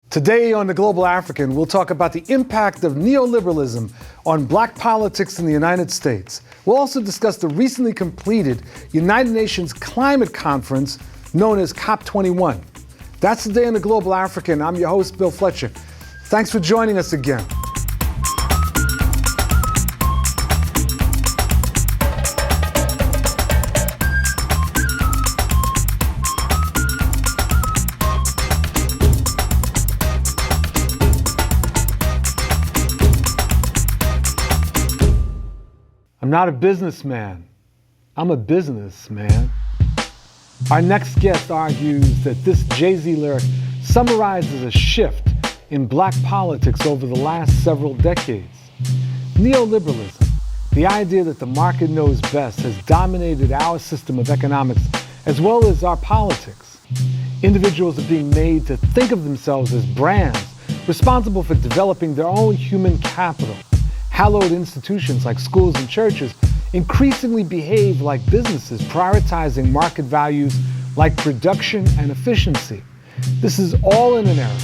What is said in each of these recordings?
Today on The Global African, we'll talk about the impact of neoliberalism on black politics in the United States. We'll also discuss the recently completed United Nations Climate Conference known as COP21. That's Today on The Global African. I'm your host, Bill Fletcher. Thanks for joining us again. I'm not a businessman. I'm a businessman. Our next guest argues that this Jay-Z lyric summarizes a shift in black politics over the last several decades. Neoliberalism, the idea that the market knows best, has dominated our system of economics as well as our politics. Individuals are being made to think of themselves as brands responsible for developing their own human capital. Hallowed institutions like schools and churches increasingly behave like businesses, prioritizing market values like production and efficiency. This is all in an era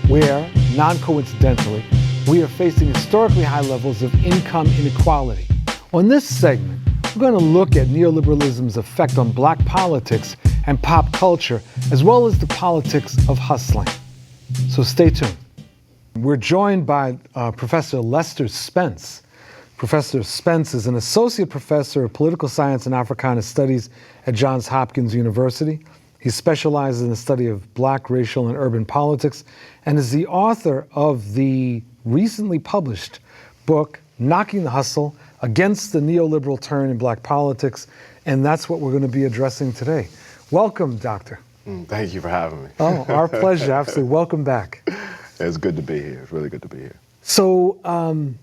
where, non-coincidentally, we are facing historically high levels of income inequality. On this segment, we're going to look at neoliberalism's effect on black politics and pop culture, as well as the politics of hustling. So stay tuned. We're joined by Professor Lester Spence. Professor Spence is an associate professor of political science and Africana studies at Johns Hopkins University. He specializes in the study of black, racial, and urban politics and is the author of the recently published book, Knocking the Hustle, Against the Neoliberal Turn in Black Politics, and that's what we're going to be addressing today. Welcome, Doctor. Thank you for having me. Oh, our pleasure. Absolutely. Welcome back. It's good to be here. It's really good to be here. So I'm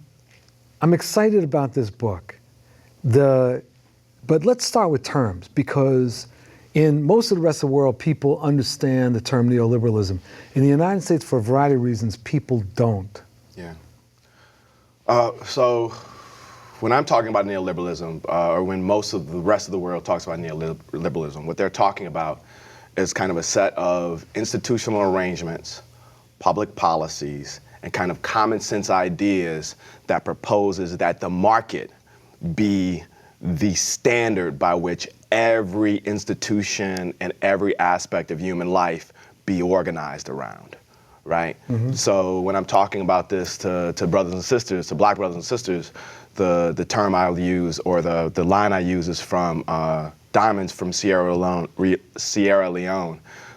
excited about this book. But let's start with terms, because in most of the rest of the world, people understand the term neoliberalism. In the United States, for a variety of reasons, people don't. Yeah. So when I'm talking about neoliberalism, or when most of the rest of the world talks about neoliberalism, what they're talking about is kind of a set of institutional arrangements, public policies, and kind of common sense ideas that proposes that the market be the standard by which every institution and every aspect of human life be organized around, right? Mm-hmm. So when I'm talking about this to brothers and sisters, to black brothers and sisters, the term I'll use, or the line I use, is from Diamonds from Sierra Leone,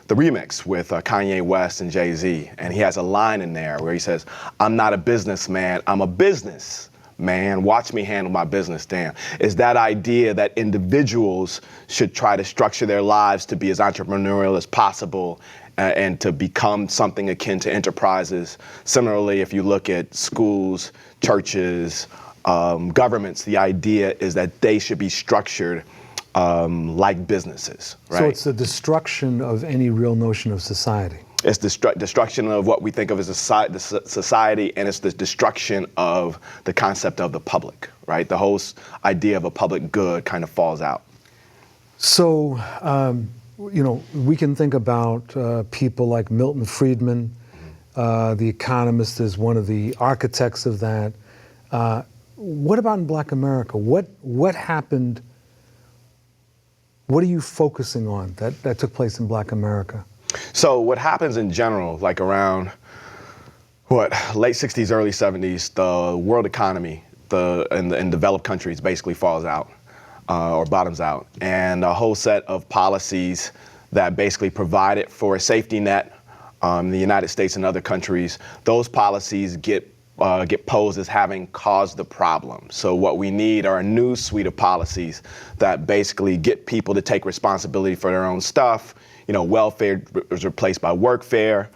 the remix with Kanye West and Jay-Z. And he has a line in there where he says, "I'm not a businessman, I'm a business man. Watch me handle my business." Damn. Is that idea that individuals should try to structure their lives to be as entrepreneurial as possible and to become something akin to enterprises. Similarly, if you look at schools, churches, governments, the idea is that they should be structured like businesses, right? So it's the destruction of any real notion of society. It's the destruction of what we think of as a society, and it's the destruction of the concept of the public, right? The whole idea of a public good kind of falls out. So, we can think about people like Milton Friedman. The Economist is one of the architects of that. What about in Black America? What happened? What are you focusing on that took place in Black America? So what happens in general, like around late 60s, early 70s, the world economy in developed countries basically falls out or bottoms out. And a whole set of policies that basically provided for a safety net in the United States and other countries, those policies get posed as having caused the problem. So what we need are a new suite of policies that basically get people to take responsibility for their own stuff. Welfare is replaced by workfare.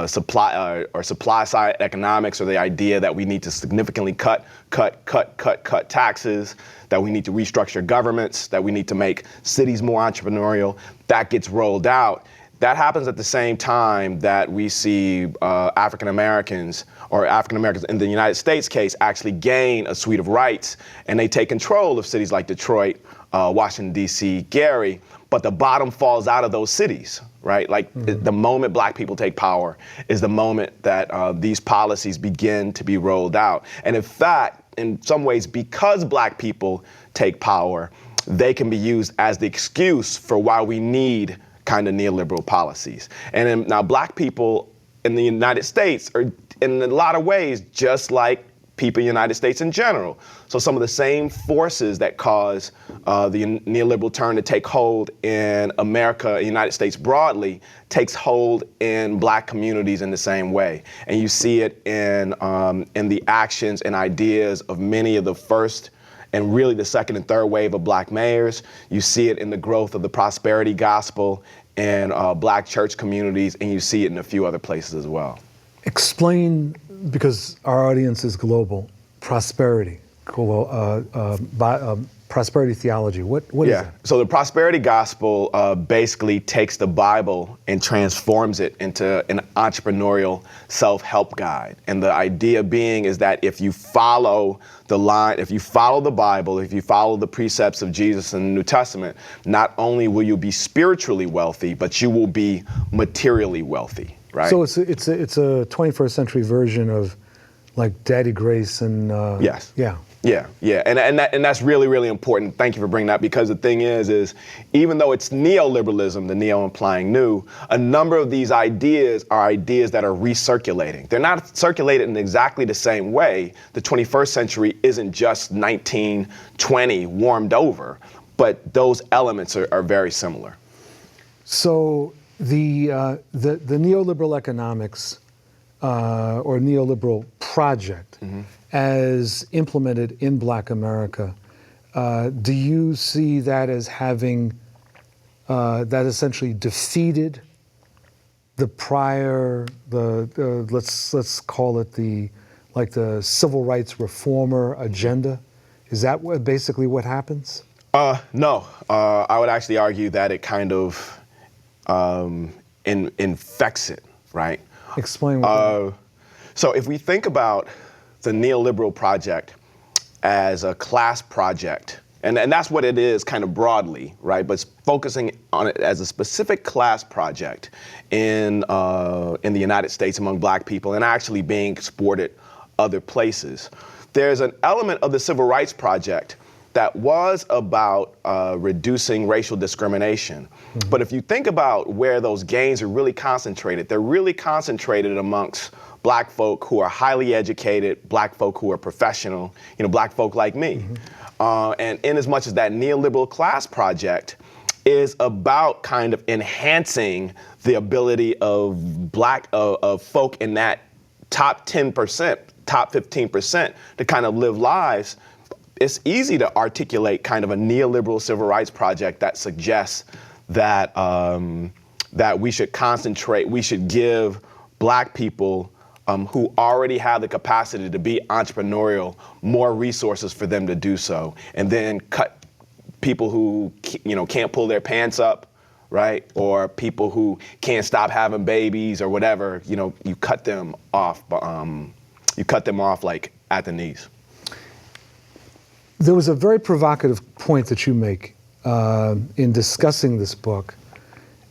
Supply side economics, or the idea that we need to significantly cut taxes, that we need to restructure governments, that we need to make cities more entrepreneurial. That gets rolled out. That happens at the same time that we see African Americans in the United States case actually gain a suite of rights, and they take control of cities like Detroit, Washington, D.C., Gary, but the bottom falls out of those cities, right? Like the moment black people take power is the moment that these policies begin to be rolled out. And in fact, in some ways, because black people take power, they can be used as the excuse for why we need kind of neoliberal policies. And now black people in the United States are in a lot of ways just like people in the United States in general. So some of the same forces that cause the neoliberal turn to take hold in America, the United States broadly, takes hold in black communities in the same way. And you see it in the actions and ideas of many of the first and really the second and third wave of black mayors. You see it in the growth of the prosperity gospel in black church communities, and you see it in a few other places as well. Explain, because our audience is global, prosperity, prosperity theology. What is that? So the prosperity gospel basically takes the Bible and transforms it into an entrepreneurial self-help guide. And the idea being is that if you follow the line, if you follow the Bible, if you follow the precepts of Jesus in the New Testament, not only will you be spiritually wealthy, but you will be materially wealthy, right? So it's a 21st century version of like Daddy Grace and yes. Yeah. And that's really, really important. Thank you for bringing that, because the thing is even though it's neoliberalism, the neo implying new, a number of these ideas are ideas that are recirculating. They're not circulated in exactly the same way. The 21st century isn't just 1920 warmed over, but those elements are very similar. So the neoliberal economics or neoliberal project, as implemented in Black America, do you see that as having that essentially defeated the prior, let's call it the civil rights reformer agenda? Is that basically what happens? No, I would actually argue that it kind of infects it, right? Explain what So if we think about the neoliberal project as a class project, and that's what it is kind of broadly, right? But focusing on it as a specific class project in the United States among black people, and actually being exported other places. There's an element of the civil rights project that was about reducing racial discrimination. But if you think about where those gains are really concentrated, they're really concentrated amongst black folk who are highly educated, black folk who are professional, black folk like me. And in as much as that neoliberal class project is about kind of enhancing the ability of of folk in that top 10%, top 15% to kind of live lives, it's easy to articulate kind of a neoliberal civil rights project that suggests that that we should concentrate, we should give black people who already have the capacity to be entrepreneurial more resources for them to do so, and then cut people who can't pull their pants up, right? Or people who can't stop having babies or whatever. You cut them off. You cut them off like at the knees. There was a very provocative point that you make in discussing this book,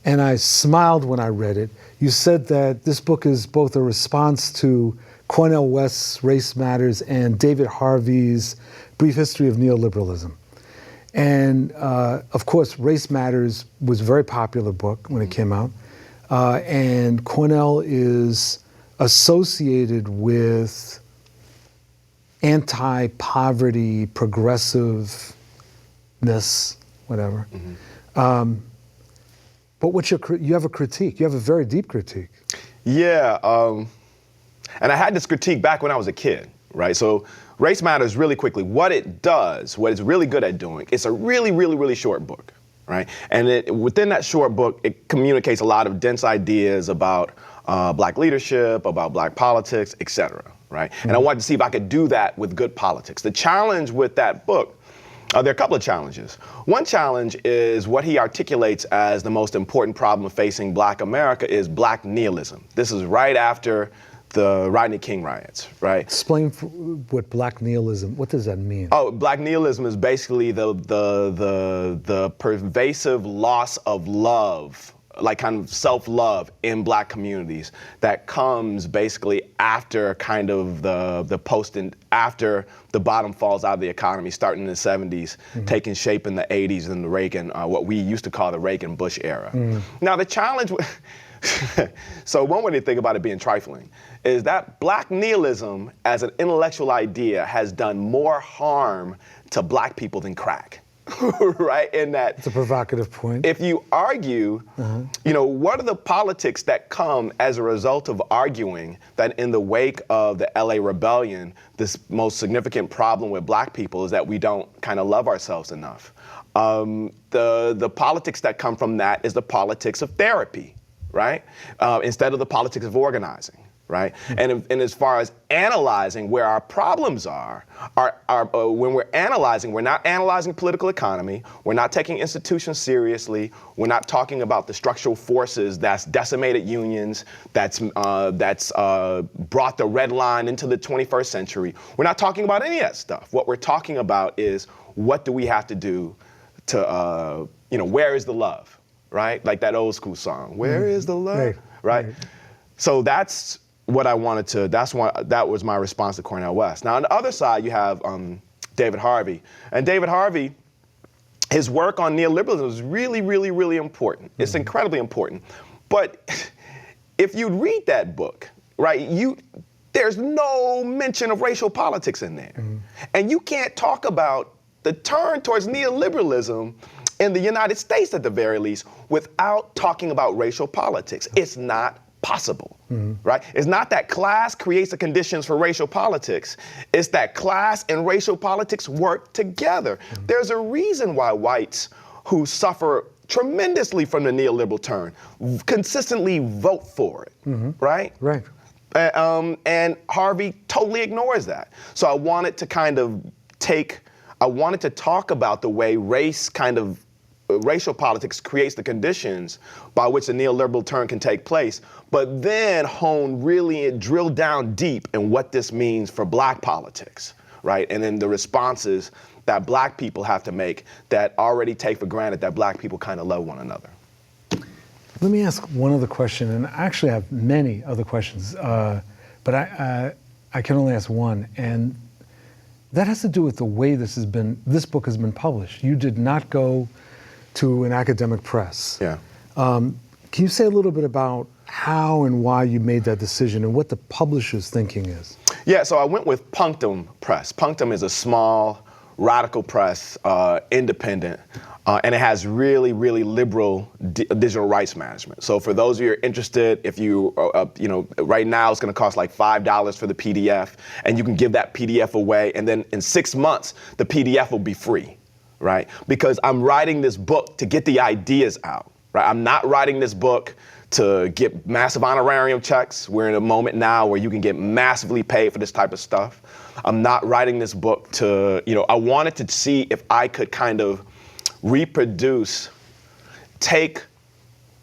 and I smiled when I read it. You said that this book is both a response to Cornel West's Race Matters and David Harvey's Brief History of Neoliberalism. And of course, Race Matters was a very popular book when it came out. And Cornel is associated with anti-poverty, progressiveness, whatever. But you have a critique. You have a very deep critique. Yeah, and I had this critique back when I was a kid, right? So Race Matters, really quickly, what it does, what it's really good at doing, it's a really, really, really short book, right? And within that short book, it communicates a lot of dense ideas about black leadership, about black politics, et cetera, right? And I wanted to see if I could do that with good politics. The challenge with that book, there are a couple of challenges. One challenge is what he articulates as the most important problem facing black America is black nihilism. This is right after the Rodney King riots, right? Explain what black nihilism, what does that mean? Oh, black nihilism is basically the pervasive loss of love like kind of self-love in Black communities that comes basically after kind of the post and after the bottom falls out of the economy, starting in the 70s, taking shape in the 80s and the Reagan, what we used to call the Reagan-Bush era. Now the challenge, so one way to think about it being trifling, is that Black nihilism as an intellectual idea has done more harm to Black people than crack. Right? In that it's a provocative point. If you argue, you know, what are the politics that come as a result of arguing that in the wake of the LA rebellion, this most significant problem with Black people is that we don't kind of love ourselves enough? The politics that come from that is the politics of therapy, right? Instead of the politics of organizing. Right? And as far as analyzing where our problems are when we're analyzing, we're not analyzing political economy, we're not taking institutions seriously, we're not talking about the structural forces that's decimated unions, that's brought the red line into the 21st century. We're not talking about any of that stuff. What we're talking about is what do we have to do to, you know, where is the love, right? Like that old school song, where is the love, right? So that's what I wanted to, that was my response to Cornel West. Now on the other side, you have David Harvey. And David Harvey, his work on neoliberalism is really, really, really important. It's incredibly important. But if you read that book, right, there's no mention of racial politics in there. And you can't talk about the turn towards neoliberalism in the United States at the very least without talking about racial politics. It's not possible, right? It's not that class creates the conditions for racial politics. It's that class and racial politics work together. There's a reason why whites who suffer tremendously from the neoliberal turn consistently vote for it, right? Right. And Harvey totally ignores that. So I wanted to talk about the way racial politics creates the conditions by which the neoliberal turn can take place, but then drill down deep in what this means for Black politics, right? And then the responses that Black people have to make that already take for granted that Black people kind of love one another. Let me ask one other question, and I actually have many other questions, but I can only ask one, and that has to do with the way this book has been published. You did not go to an academic press. Yeah. Can you say a little bit about how and why you made that decision and what the publisher's thinking is? Yeah, so I went with Punctum Press. Punctum is a small, radical press, independent, and it has really, really liberal digital rights management. So for those of you who are interested, if you know, right now it's gonna cost like $5 for the PDF, and you can give that PDF away, and then in 6 months, the PDF will be free. Right? Because I'm writing this book to get the ideas out, right? I'm not writing this book to get massive honorarium checks. We're in a moment now where you can get massively paid for this type of stuff. I'm not writing this book to, you know, I wanted to see if I could kind of take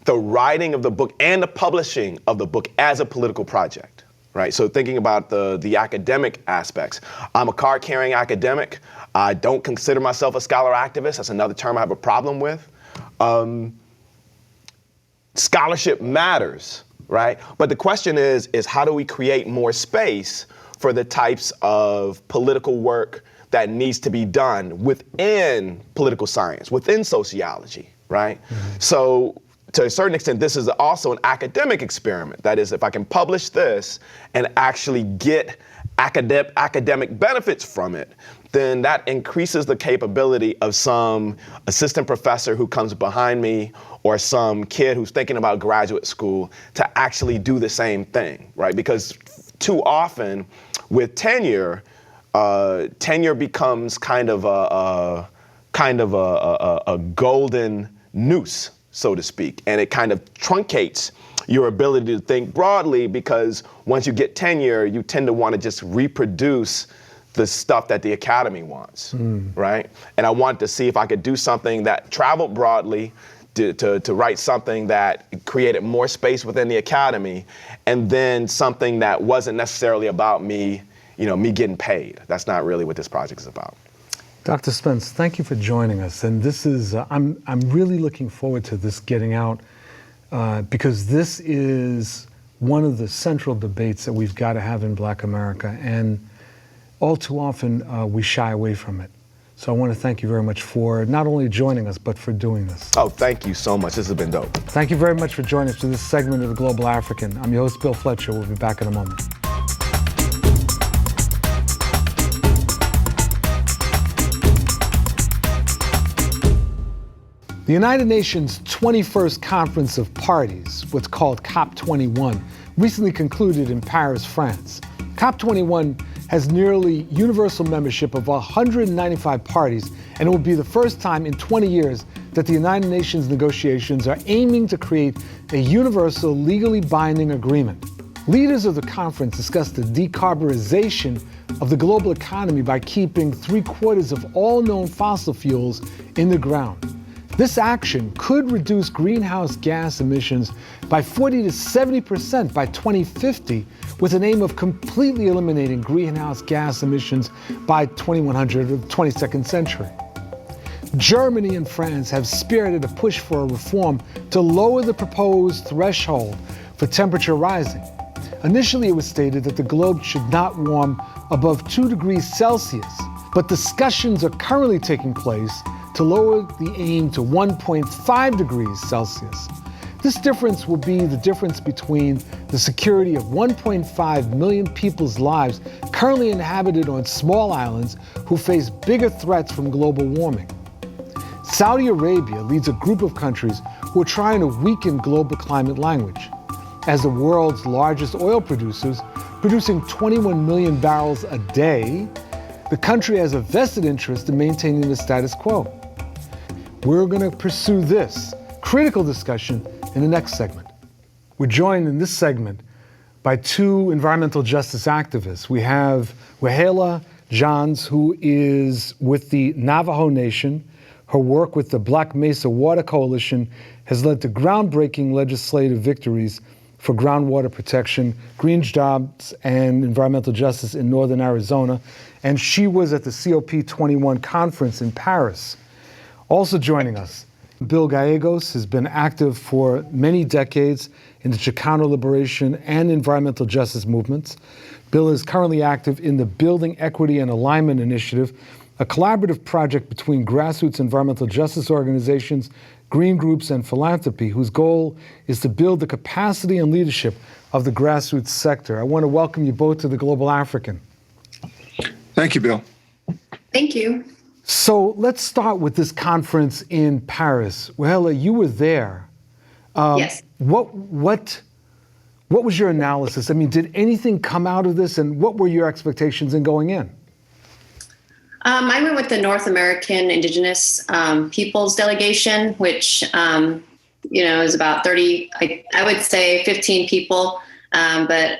the writing of the book and the publishing of the book as a political project. Right, so thinking about the academic aspects. I'm a card-carrying academic. I don't consider myself a scholar activist. That's another term I have a problem with. Scholarship matters, right? But the question is how do we create more space for the types of political work that needs to be done within political science, within sociology, right? So to a certain extent, this is also an academic experiment. That is, if I can publish this and actually get academic benefits from it, then that increases the capability of some assistant professor who comes behind me or some kid who's thinking about graduate school to actually do the same thing, right? Because too often with tenure becomes kind of a golden noose, so to speak, and it kind of truncates your ability to think broadly, because once you get tenure, you tend to want to just reproduce the stuff that the academy wants, right? And I wanted to see if I could do something that traveled broadly, to write something that created more space within the academy, and then something that wasn't necessarily about me getting paid. That's not really what this project is about. Dr. Spence, thank you for joining us. And this is, I'm really looking forward to this getting out. because this is one of the central debates that we've got to have in Black America, and all too often we shy away from it. So I want to thank you very much for not only joining us, but for doing this. Oh, thank you so much. This has been dope. Thank you very much for joining us for this segment of The Global African. I'm your host, Bill Fletcher. We'll be back in a moment. The United Nations 21st Conference of Parties, what's called COP21, recently concluded in Paris, France. COP21 has nearly universal membership of 195 parties, and it will be the first time in 20 years that the United Nations negotiations are aiming to create a universal, legally binding agreement. Leaders of the conference discussed the decarbonization of the global economy by keeping 3/4 of all known fossil fuels in the ground. This action could reduce greenhouse gas emissions by 40 to 70% by 2050, with an aim of completely eliminating greenhouse gas emissions by 2100 of the 22nd century. Germany and France have spearheaded a push for a reform to lower the proposed threshold for temperature rising. Initially, it was stated that the globe should not warm above 2 degrees Celsius, but discussions are currently taking place to lower the aim to 1.5 degrees Celsius. This difference will be the difference between the security of 1.5 million people's lives currently inhabited on small islands who face bigger threats from global warming. Saudi Arabia leads a group of countries who are trying to weaken global climate language. As the world's largest oil producers, producing 21 million barrels a day, the country has a vested interest in maintaining the status quo. We're going to pursue this critical discussion in the next segment. We're joined in this segment by two environmental justice activists. We have Wahleah Johns, who is with the Navajo Nation. Her work with the Black Mesa Water Coalition has led to groundbreaking legislative victories for groundwater protection, green jobs, and environmental justice in northern Arizona. And she was at the COP21 conference in Paris. Also joining us, Bill Gallegos has been active for many decades in the Chicano liberation and environmental justice movements. Bill is currently active in the Building Equity and Alignment Initiative, a collaborative project between grassroots environmental justice organizations, green groups, and philanthropy, whose goal is to build the capacity and leadership of the grassroots sector. I want to welcome you both to The Global African. Thank you, Bill. Thank you. So let's start with this conference in Paris. Wahleah, you were there. Yes. What was your analysis? I mean, did anything come out of this, and what were your expectations in going in? I went with the North American Indigenous Peoples delegation, which is about 30. I would say 15 people, but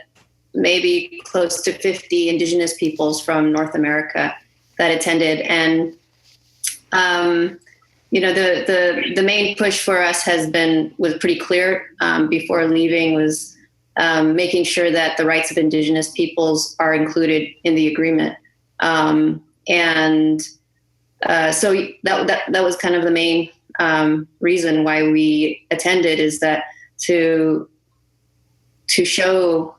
maybe close to 50 Indigenous peoples from North America that attended. And, the main push for us was pretty clear before leaving, was making sure that the rights of Indigenous peoples are included in the agreement. So that was kind of the main reason why we attended, is that to show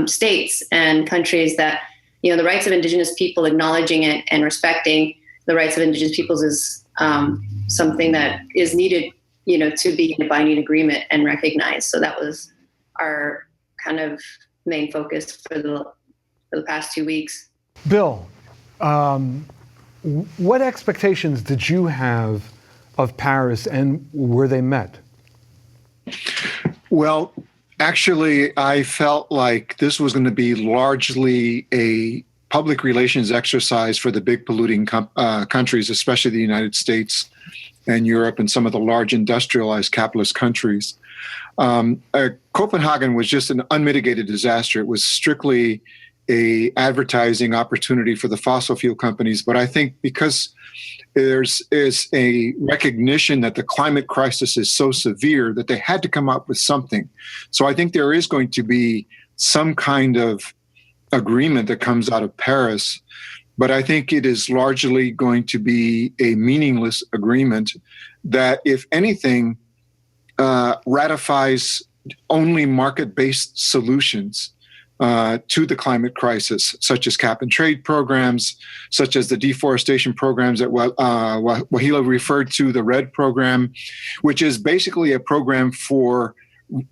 states and countries that the rights of Indigenous people, acknowledging it and respecting the rights of Indigenous peoples is something that is needed, to be in a binding agreement and recognized. So that was our kind of main focus for the past 2 weeks. Bill, what expectations did you have of Paris, and were they met? Well, actually, I felt like this was going to be largely a public relations exercise for the big polluting countries, especially the United States and Europe and some of the large industrialized capitalist countries. Copenhagen was just an unmitigated disaster. It was strictly a advertising opportunity for the fossil fuel companies. But I think because is a recognition that the climate crisis is so severe that they had to come up with something. So I think there is going to be some kind of agreement that comes out of Paris, but I think it is largely going to be a meaningless agreement that, if anything, ratifies only market-based solutions to the climate crisis, such as cap and trade programs, such as the deforestation programs that Wahleah referred to, the RED program, which is basically a program for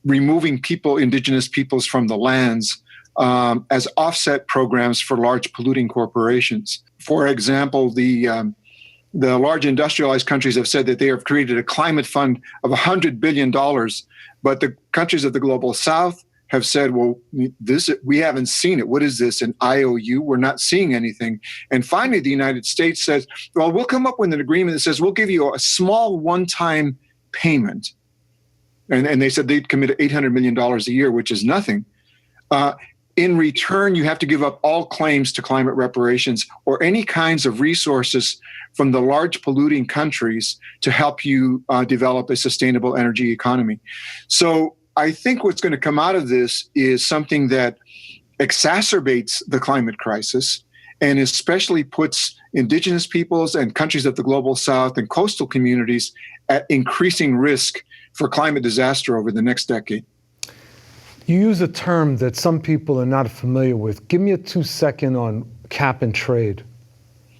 removing indigenous peoples from the lands as offset programs for large polluting corporations. For example, the large industrialized countries have said that they have created a climate fund of $100 billion, but the countries of the global south have said, well, we haven't seen it. What is this, an IOU? We're not seeing anything. And finally, the United States says, well, we'll come up with an agreement that says we'll give you a small one-time payment. And they said they'd commit $800 million a year, which is nothing. In return, you have to give up all claims to climate reparations or any kinds of resources from the large polluting countries to help you develop a sustainable energy economy. So I think what's going to come out of this is something that exacerbates the climate crisis and especially puts indigenous peoples and countries of the global south and coastal communities at increasing risk for climate disaster over the next decade. You use a term that some people are not familiar with. Give me a 2-second on cap and trade.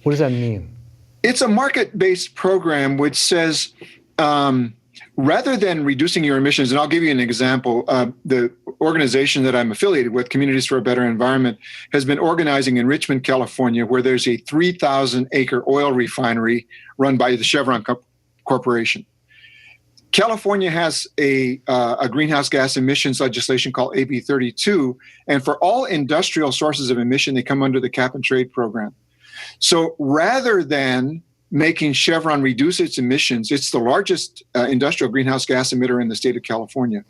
What does that mean? It's a market-based program which says, rather than reducing your emissions, and I'll give you an example, the organization that I'm affiliated with, Communities for a Better Environment, has been organizing in Richmond, California, where there's a 3,000-acre oil refinery run by the Chevron Corporation. California has a greenhouse gas emissions legislation called AB 32, and for all industrial sources of emission, they come under the cap and trade program. So rather than making Chevron reduce its emissions, it's the largest industrial greenhouse gas emitter in the state of California.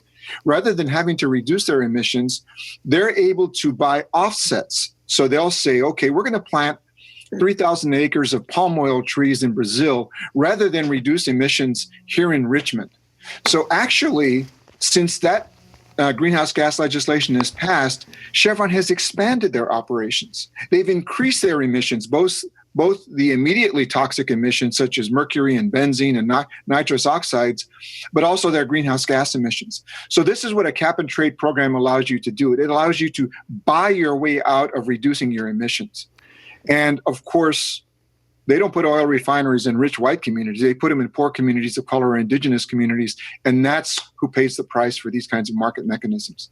Rather than having to reduce their emissions, they're able to buy offsets. So they'll say, okay, we're going to plant 3,000 acres of palm oil trees in Brazil rather than reduce emissions here in Richmond. So actually, since that greenhouse gas legislation has passed, Chevron has expanded their operations. They've increased their emissions, both the immediately toxic emissions such as mercury and benzene and nitrous oxides, but also their greenhouse gas emissions. So this is what a cap and trade program allows you to do. It allows you to buy your way out of reducing your emissions. And of course, they don't put oil refineries in rich white communities. They put them in poor communities of color or indigenous communities. And that's who pays the price for these kinds of market mechanisms.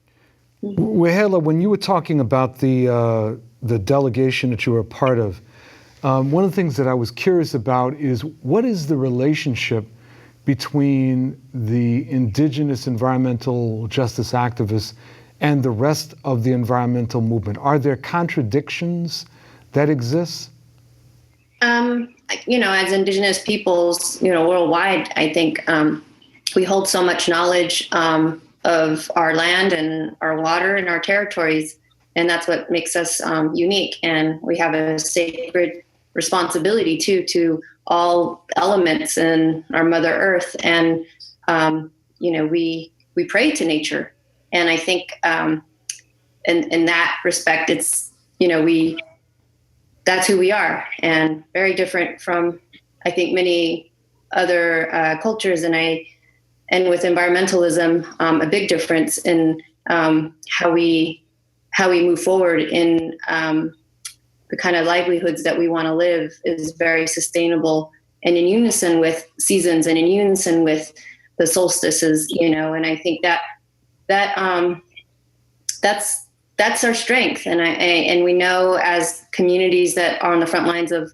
Wahleah, when you were talking about the delegation that you were a part of, one of the things that I was curious about is what is the relationship between the indigenous environmental justice activists and the rest of the environmental movement? Are there contradictions that exist? As indigenous peoples, worldwide, I think we hold so much knowledge of our land and our water and our territories, and that's what makes us unique. And we have a sacred responsibility to all elements in our Mother Earth, and we pray to nature. And I think in that respect, it's that's who we are, and very different from, I think, many other cultures. And with environmentalism, a big difference in how we move forward in the kind of livelihoods that we want to live is very sustainable and in unison with seasons and in unison with the solstices. And I think that's our strength. And we know as communities that are on the front lines of,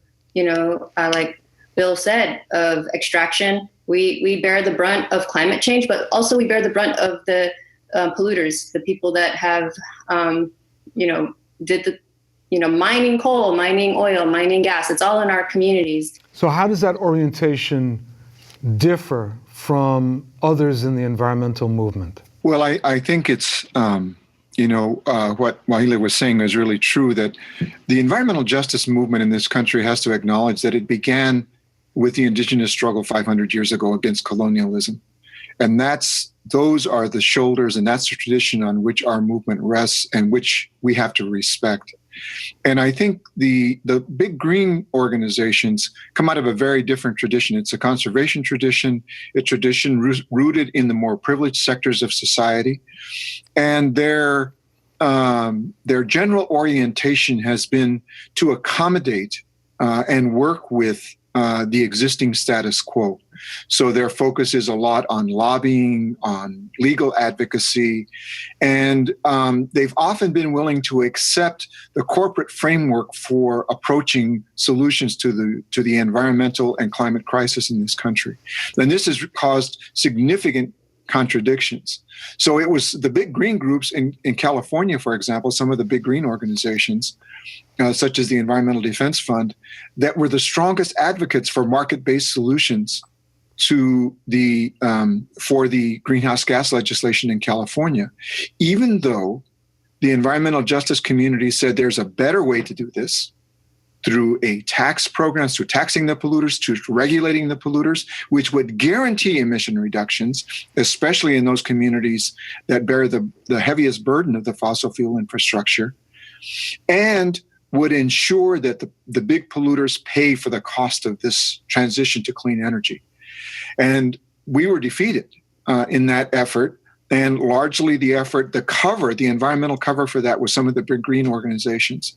like Bill said, of extraction, we bear the brunt of climate change, but also we bear the brunt of the polluters, the people that have, did the, mining coal, mining oil, mining gas. It's all in our communities. So how does that orientation differ from others in the environmental movement? Well, I think it's, what Wahleah was saying is really true, that the environmental justice movement in this country has to acknowledge that it began with the indigenous struggle 500 years ago against colonialism. And those are the shoulders and that's the tradition on which our movement rests and which we have to respect. And I think the big green organizations come out of a very different tradition. It's a conservation tradition, a tradition rooted in the more privileged sectors of society. And their general orientation has been to accommodate and work with the existing status quo. So their focus is a lot on lobbying, on legal advocacy, and they've often been willing to accept the corporate framework for approaching solutions to the environmental and climate crisis in this country. And this has caused significant contradictions. So it was the big green groups in California, for example, some of the big green organizations, such as the Environmental Defense Fund, that were the strongest advocates for market-based solutions to for the greenhouse gas legislation in California, even though the environmental justice community said there's a better way to do this, through a tax program, through taxing the polluters, to regulating the polluters, which would guarantee emission reductions, especially in those communities that bear the heaviest burden of the fossil fuel infrastructure, and would ensure that the big polluters pay for the cost of this transition to clean energy. And we were defeated in that effort. And largely the environmental cover for that was some of the big green organizations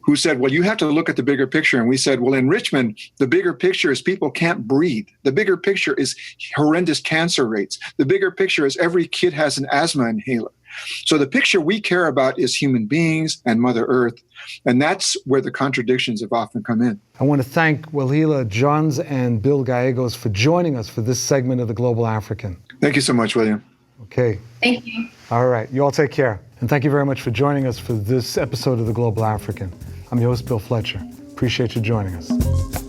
who said, well, you have to look at the bigger picture. And we said, well, in Richmond, the bigger picture is people can't breathe. The bigger picture is horrendous cancer rates. The bigger picture is every kid has an asthma inhaler. So the picture we care about is human beings and Mother Earth. And that's where the contradictions have often come in. I want to thank Wahleah Johns and Bill Gallegos for joining us for this segment of The Global African. Thank you so much, William. Okay. Thank you. All right. You all take care. And thank you very much for joining us for this episode of The Global African. I'm your host, Bill Fletcher. Appreciate you joining us.